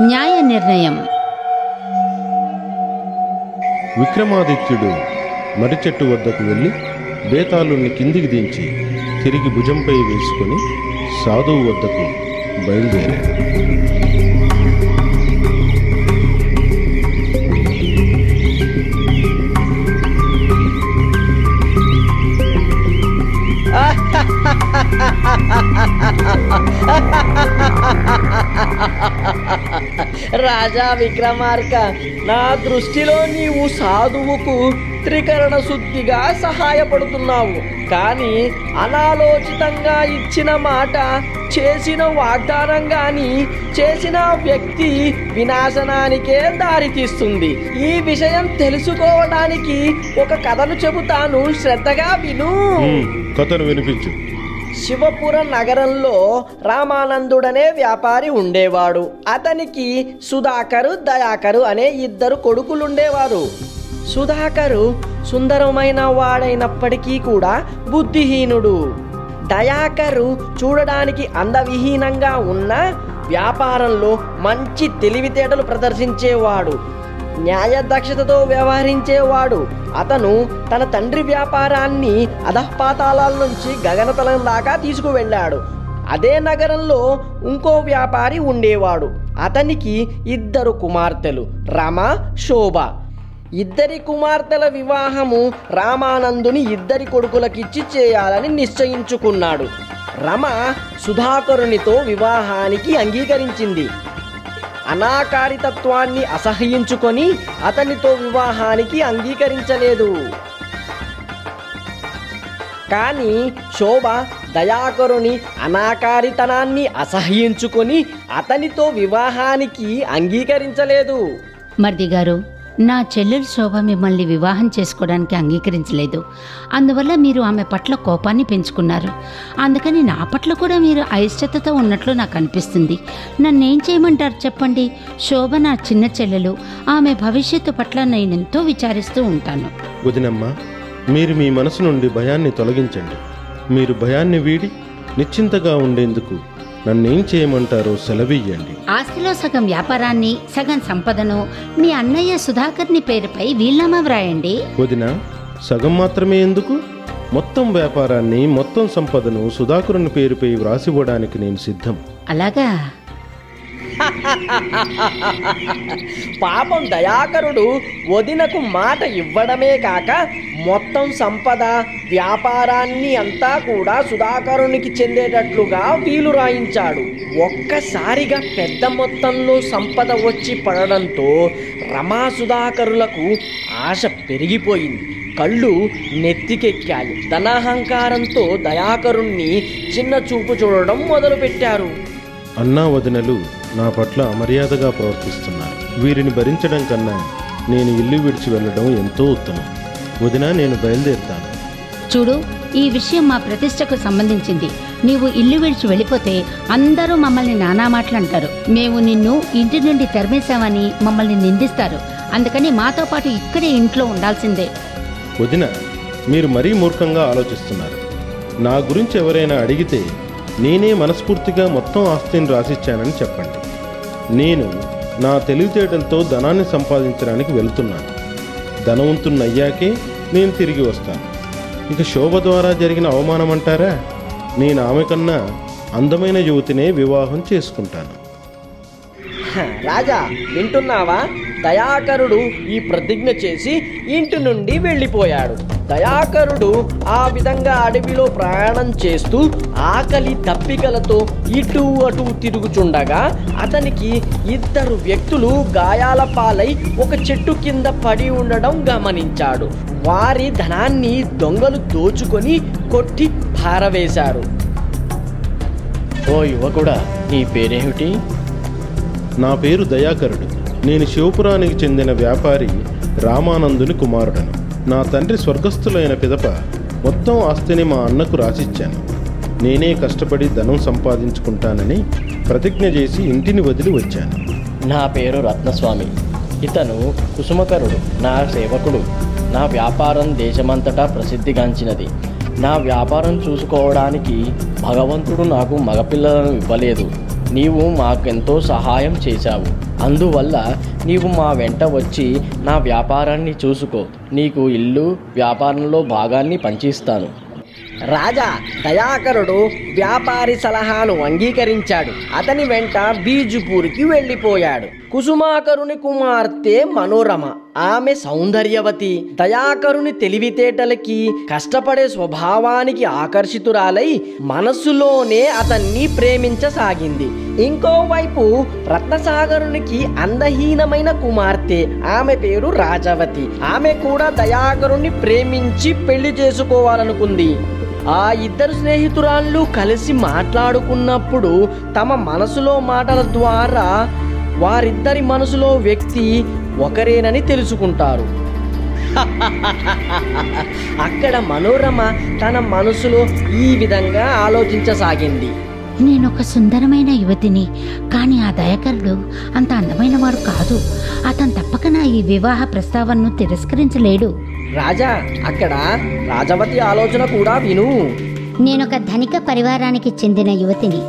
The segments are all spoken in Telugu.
న్యాయ నిర్ణయం. విక్రమాదిత్యుడు మర్రి చెట్టు వద్దకు వెళ్ళి బేతాళుణ్ణి కిందికి దించి తిరిగి భుజంపై వేసుకొని సాధువు వద్దకు బయలుదేరాడు. రాజా విక్రమార్క, నా దృష్టిలో నీవు సాధువుకు త్రికరణ శుద్ధిగా సహాయపడుతున్నావు. కానీ అనాలోచితంగా ఇచ్చిన మాట, చేసిన వాగ్దానం గాని చేసిన వ్యక్తి వినాశనానికే దారితీస్తుంది. ఈ విషయం తెలుసుకోవడానికి ఒక కథను చెబుతాను, శ్రద్ధగా విను. కథను వినిపించు. శివపురం నగరంలో రామానందుడనే వ్యాపారి ఉండేవాడు. అతనికి సుధాకరు, దయాకరు అనే ఇద్దరు కొడుకులుండేవారు. సుధాకరు సుందరమైన వాడైనప్పటికీ కూడా బుద్ధిహీనుడు. దయాకరు చూడడానికి అందవిహీనంగా ఉన్న వ్యాపారంలో మంచి తెలివితేటలు ప్రదర్శించేవాడు, న్యాయదక్షతతో వ్యవహరించేవాడు. అతను తన తండ్రి వ్యాపారాన్ని అధఃపాతాళాల నుంచి గగనతలం దాకా తీసుకువెళ్ళాడు. అదే నగరంలో ఇంకో వ్యాపారి ఉండేవాడు. అతనికి ఇద్దరు కుమార్తెలు, రమ, శోభ. ఇద్దరి కుమార్తెల వివాహము రామానందుని ఇద్దరి కొడుకులకిచ్చి చేయాలని నిశ్చయించుకున్నాడు. రమ సుధాకరునితో వివాహానికి అంగీకరించింది. అనాకారితత్వాన్ని అసహ్యించుకొని అతనితో వివాహానికి అంగీకరించలేదు. కానీ శోభ దయాకరుని అనాకారితనాన్ని అసహ్యించుకొని అతనితో వివాహానికి అంగీకరించలేదు. మర్ది గారు, నా చెల్లెలు శోభ మిమ్మల్ని వివాహం చేసుకోవడానికి అంగీకరించలేదు. అందువల్ల మీరు ఆమె పట్ల కోపాన్ని పెంచుకున్నారు. అందుకని నా పట్ల కూడా మీరు అయిష్టతతో ఉన్నట్లు నాకు అనిపిస్తుంది. నన్నేం చేయమంటారు చెప్పండి? శోభ నా చిన్న చెల్లెలు. ఆమె భవిష్యత్తు పట్ల నేనెంతో విచారిస్తూ ఉంటాను. వదినమ్మ, మీరు మీ మనసు నుండి భయాన్ని తొలగించండి. మీరు భయాన్ని వీడి నిశ్చింతగా ఉండేందుకు నన్నేం చేయమంటారో సెలవియ్యండి. ఆస్తిలో సగం వ్యాపారాన్ని, సగం సంపదను మీ అన్నయ్య సుధాకర్ని పేరుపై వీల్నామా వ్రాయండి. వదిన, సగం మాత్రమే ఎందుకు? మొత్తం వ్యాపారాన్ని, మొత్తం సంపదను సుధాకరుని పేరుపై వ్రాసివ్వడానికి నేను సిద్ధం. అలాగా? పాపం దయాకరుడు వదినకు మాట ఇవ్వడమే కాక మొత్తం సంపద, వ్యాపారాన్ని అంతా కూడా సుధాకరునికి చెందేటట్లుగా వీలు రాయించాడు. ఒక్కసారిగా పెద్ద మొత్తంలో సంపద వచ్చి పడడంతో రమా సుధాకరులకు ఆశ పెరిగిపోయింది. కళ్ళు నెత్తికెక్కాయి. ధనాహంకారంతో దయాకరుణ్ణి చిన్న చూపు చూడడం మొదలుపెట్టారు. అన్నా వదినలు నా పట్ల అమర్యాదగా ప్రవర్తిస్తున్నారు. వీరిని భరించడం కన్నా నేను ఇల్లు విడిచి వెళ్ళడం ఎంతో ఉత్తమం. వదిన, నేను బయలుదేరుతాను. చూడు, ఈ విషయం మా ప్రతిష్టకు సంబంధించింది. నీవు ఇల్లు విడిచి వెళ్ళిపోతే అందరూ మమ్మల్ని నానా మాటలు అంటారు. మేము నిన్ను ఇంటి నుండి తరిమేశామని మమ్మల్ని నిందిస్తారు. అందుకని మాతో పాటు ఇక్కడే ఇంట్లో ఉండాల్సిందే. వదిన, మీరు మరీ మూర్ఖంగా ఆలోచిస్తున్నారు. నా గురించి ఎవరైనా అడిగితే నేనే మనస్ఫూర్తిగా మొత్తం ఆస్తిని రాసిచ్చానని చెప్పండి. నేను నా తెలివితేటలతో ధనాన్ని సంపాదించడానికి వెళుతున్నాను. ధనవంతున్నయ్యాకే నేను తిరిగి వస్తాను. ఇక శోభ ద్వారా జరిగిన అవమానం అంటారా? నేను ఆమె కన్నా అందమైన యువతినే వివాహం చేసుకుంటాను. రాజా, వింటున్నావా? దయాకరుడు ఈ ప్రతిజ్ఞ చేసి ఇంటి నుండి వెళ్ళిపోయాడు. దయాకరుడు ఆ విధంగా అడవిలో ప్రయాణం చేస్తూ ఆకలి దప్పికలతో ఇటు అటు తిరుగుచుండగా అతనికి ఇద్దరు వ్యక్తులు గాయాల పాలై ఒక చెట్టు కింద పడి ఉండడం గమనించాడు. వారి ధనాన్ని దొంగలు దోచుకొని కొట్టి పారవేశారు. ఓ యువకుడా, నీ పేరేమిటి? నా పేరు దయాకరుడు. నేను శివపురానికి చెందిన వ్యాపారి రామానందుని కుమారుడను. నా తండ్రి స్వర్గస్థులైన పిదప మొత్తం ఆస్తిని మా అన్నకు రాసిచ్చాను. నేనే కష్టపడి ధనం సంపాదించుకుంటానని ప్రతిజ్ఞ చేసి ఇంటిని వదిలి వచ్చాను. నా పేరు రత్నస్వామి. ఇతను కుసుమకరుడు, నా సేవకుడు. నా వ్యాపారం దేశమంతటా ప్రసిద్ధిగాంచినది. నా వ్యాపారం చూసుకోవడానికి భగవంతుడు నాకు మగపిల్లలను ఇవ్వలేదు. నీవు మాకెంతో సహాయం చేశావు. అందువల్ల నీవు మా వెంట వచ్చి నా వ్యాపారాన్ని చూసుకో. నీకు ఇల్లు వ్యాపారంలో భాగాన్ని పంచిస్తాను. రాజా దయాకరుడు వ్యాపారి సలహాను అంగీకరించాడు. అతని వెంట బీజుపూర్కి వెళ్ళిపోయాడు. కుసుమాకరుని కుమార్తె మనోరమ. ఆమె సౌందర్యవతి. దయాకరుని తెలివితేటలకి, కష్టపడే స్వభావానికి ఆకర్షితురాలై మనస్సులోనే అతన్ని ప్రేమించసాగింది. ఇంకోవైపు రత్నసాగరునికి అందహీనమైన కుమార్తె. ఆమె పేరు రాజవతి. ఆమె కూడా దయాకరుణ్ణి ప్రేమించి పెళ్లి చేసుకోవాలనుకుంది. ఆ ఇద్దరు స్నేహితురాళ్ళు కలిసి మాట్లాడుకున్నప్పుడు తమ మనసులో మాటల ద్వారా వారిద్దరి మనసులో వ్యక్తి ఒకరేనని తెలుసుకుంటారు. అక్కడ మనోరమ తన మనసులో ఈ విధంగా ఆలోచించసాగింది. నేనొక సుందరమైన యువతిని, కానీ ఆ దయాకరుడు అంత అందమైన వాడు కాదు. అతను తప్పక నా ఈ వివాహ ప్రస్తావనను తిరస్కరించలేడు. రాజా, అక్కడ రాజవతి ఆలోచన కూడా విను. నేనొక ధనిక పరివారానికి చెందిన యువతిని.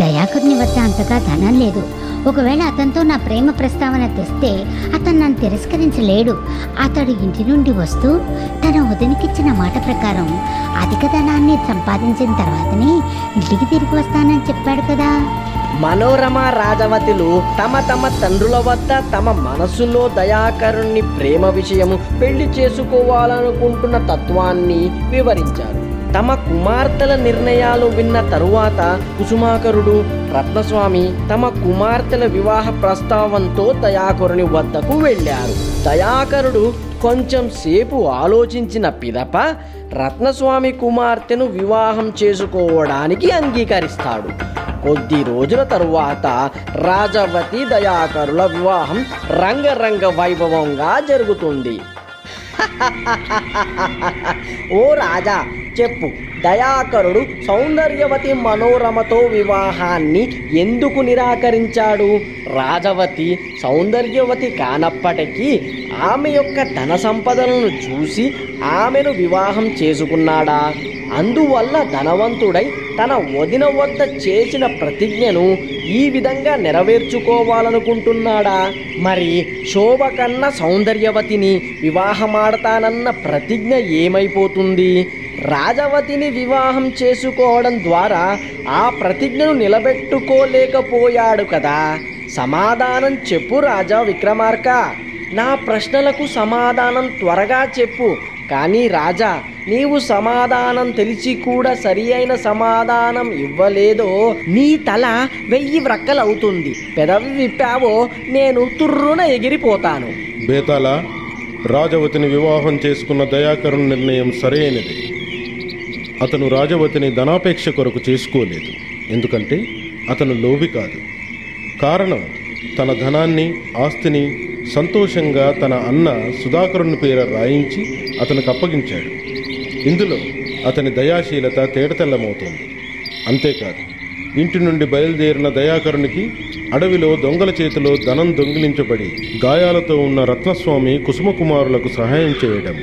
దయాకరుని వద్ద అంతగా ధనం లేదు. ఒకవేళ అతనితో నా ప్రేమ ప్రస్తావన తెస్తే అతను నన్ను తిరస్కరించలేడు. అతడు ఇంటి నుండి వస్తూ తన వదినకిచ్చిన మాట ప్రకారం అధిక ధనాన్ని సంపాదించిన తర్వాతనే ఇంటికి తిరిగి వస్తానని చెప్పాడు కదా. మనోరమ రాజవతులు తమ తమ తండ్రుల వద్ద తమ మనసులో దయాకరుణ్ణి ప్రేమ విషయము పెళ్లి చేసుకోవాలనుకుంటున్న తత్వాన్ని వివరించారు. తమ కుమార్తెల నిర్ణయాలు విన్న తరువాత కుసుమాకరుడు, రత్నస్వామి తమ కుమార్తెల వివాహ ప్రస్తావంతో దయాకరుని వద్దకు వెళ్ళారు. దయాకరుడు కొంచెం సేపు ఆలోచించిన పిదప రత్నస్వామి కుమార్తెను వివాహం చేసుకోవడానికి అంగీకరిస్తాడు. కొద్ది రోజుల తరువాత రాజవతి దయాకరుల వివాహం రంగరంగ వైభవంగా జరుగుతుంది. ఓ రాజా, చెప్పు, దయాకరుడు సౌందర్యవతి మనోరమతో వివాహాన్ని ఎందుకు నిరాకరించాడు? రాజవతి సౌందర్యవతి కానప్పటికీ ఆమె యొక్క ధన సంపదలను చూసి ఆమెను వివాహం చేసుకున్నాడా? అందువల్ల ధనవంతుడై తన వదిన వద్ద చేసిన ప్రతిజ్ఞను ఈ విధంగా నెరవేర్చుకోవాలనుకుంటున్నాడా? మరి శోభ కన్నా సౌందర్యవతిని వివాహమాడతానన్న ప్రతిజ్ఞ ఏమైపోతుంది? రాజవతిని వివాహం చేసుకోవడం ద్వారా ఆ ప్రతిజ్ఞను నిలబెట్టుకోలేకపోయాడు కదా. సమాధానం చెప్పు రాజా విక్రమార్క. నా ప్రశ్నలకు సమాధానం త్వరగా చెప్పు. కానీ రాజా, నీవు సమాధానం తెలిసి కూడా సరి అయిన సమాధానం ఇవ్వలేదో నీ తల 1000 వ్రక్కలవుతుంది. పెదవి విప్పావో నేను తుర్రున ఎగిరిపోతాను. బేతాళ, రాజవతిని వివాహం చేసుకున్న దయాకరుని నిర్ణయం సరైనది. అతను రాజవతిని ధనాపేక్ష కొరకు చేసుకోలేదు. ఎందుకంటే అతను లోభి కాదు. కారణం, తన ధనాన్ని, ఆస్తిని సంతోషంగా తన అన్న సుధాకరుని పేర రాయించి అతనికి అప్పగించాడు. ఇందులో అతని దయాశీలత తేటతెల్లమవుతుంది. అంతేకాదు, ఇంటి నుండి బయలుదేరిన దయాకరునికి అడవిలో దొంగల చేతిలో ధనం దొంగిలించబడి గాయాలతో ఉన్న రత్నస్వామి కుసుమకుమారులకు సహాయం చేయడం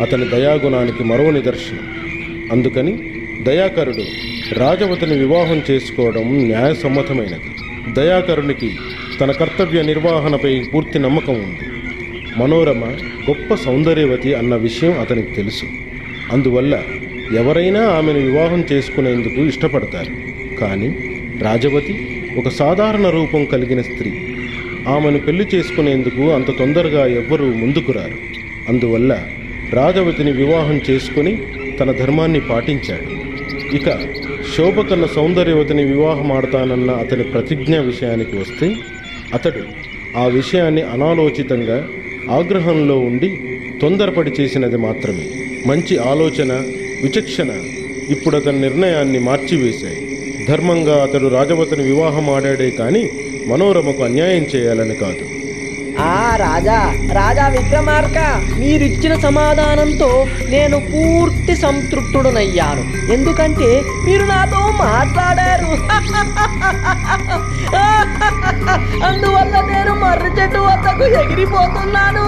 అతని దయాగుణానికి మరో నిదర్శనం. అందుకని దయాకరుడు రాజవతిని వివాహం చేసుకోవడం న్యాయసమ్మతమైనది. దయాకరునికి తన కర్తవ్య నిర్వహణపై పూర్తి నమ్మకం ఉంది. మనోరమ గొప్ప సౌందర్యవతి అన్న విషయం అతనికి తెలుసు. అందువల్ల ఎవరైనా ఆమెను వివాహం చేసుకునేందుకు ఇష్టపడతారు. కానీ రాజవతి ఒక సాధారణ రూపం కలిగిన స్త్రీ. ఆమెను పెళ్లి చేసుకునేందుకు అంత తొందరగా ఎవ్వరూ ముందుకు రారు. అందువల్ల రాజవతిని వివాహం చేసుకుని తన ధర్మాన్ని పాటించాడు. ఇక శోభ కన్న సౌందర్యవతిని వివాహమాడతానన్న అతని ప్రతిజ్ఞ విషయానికి వస్తే, అతడు ఆ విషయాన్ని అనాలోచితంగా ఆగ్రహంలో ఉండి తొందరపడి చేసినది మాత్రమే. మంచి ఆలోచన, విచక్షణ ఇప్పుడు అతని నిర్ణయాన్ని మార్చివేశాయి. ధర్మంగా అతడు రాజవతిని వివాహం ఆడాడే కానీ మనోరమకు అన్యాయం చేయాలని కాదు. రాజా విక్రమార్క, మీరిచ్చిన సమాధానంతో నేను పూర్తి సంతృప్తుడనయ్యాను. ఎందుకంటే మీరు నాతో మాట్లాడారు. అందువల్ల నేను మర్రి చెట్టు వద్దకు ఎగిరిపోతున్నాను.